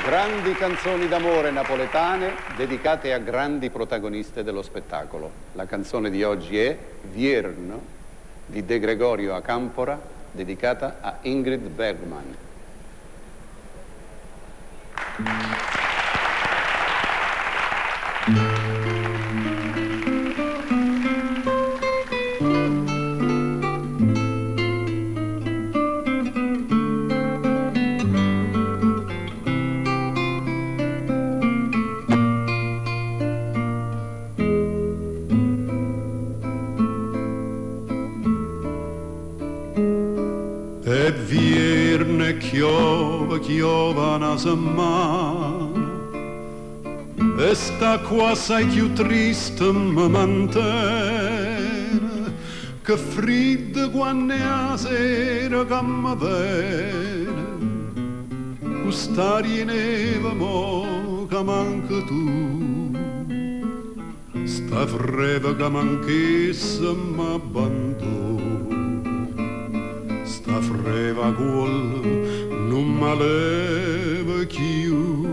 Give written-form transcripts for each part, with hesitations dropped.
Grandi canzoni d'amore napoletane dedicate a grandi protagoniste dello spettacolo. La canzone di oggi è Vierno di De Gregorio a Campora, dedicata a Ingrid Bergman. E vierne chiova una settimana e sta qua assai più triste mi mantene che freddo quando è la sera che mi viene quest'aria neve mo che manca tu sta freva che manchessa m'abbandona sta freva quella non mi leva più.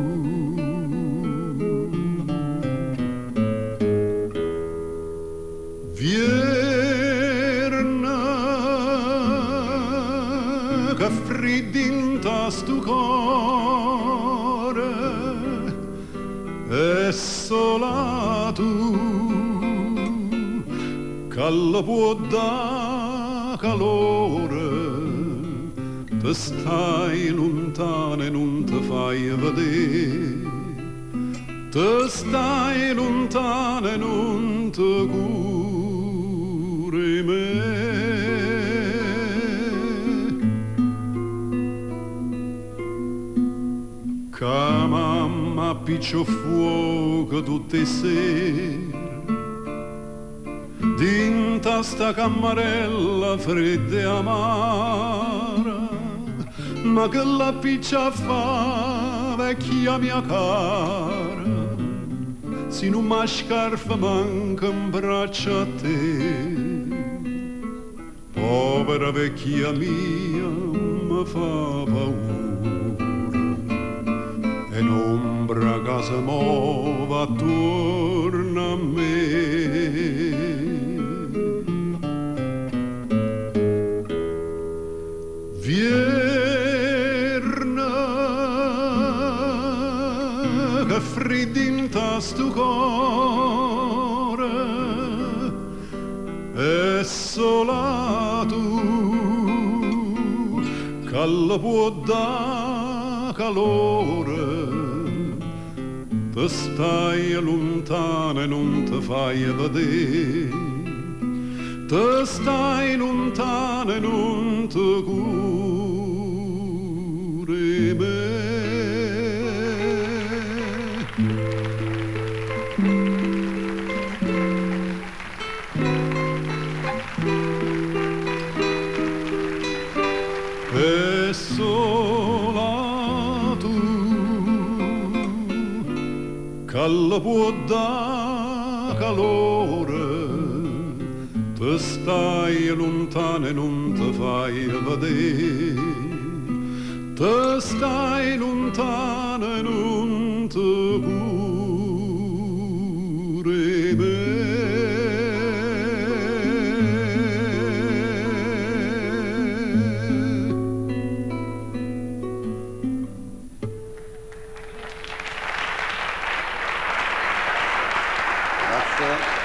Vierna che friddinta sto cuore e sola tu che la può da calore te stai lontana e non te fai vedere, te stai lontana e non te curi me. Che mamma appiccia fuoco tutte le sere, dinta sta cammarella fredda e amara, ma che la piccia fa, vecchia mia cara, se non mi scarfa manca un braccio a te. Povera vecchia mia, mi fa paura, e un'ombra che si muove attorno a me. Che friddinta sto cuore e sola tu che la può da calore te stai lontana e non te fai vedere, te stai lontana e non te curi me. E sola tu che la può da calore te stai lontana e non te fai vedere, te stai lontana e non te curi me. Grazie.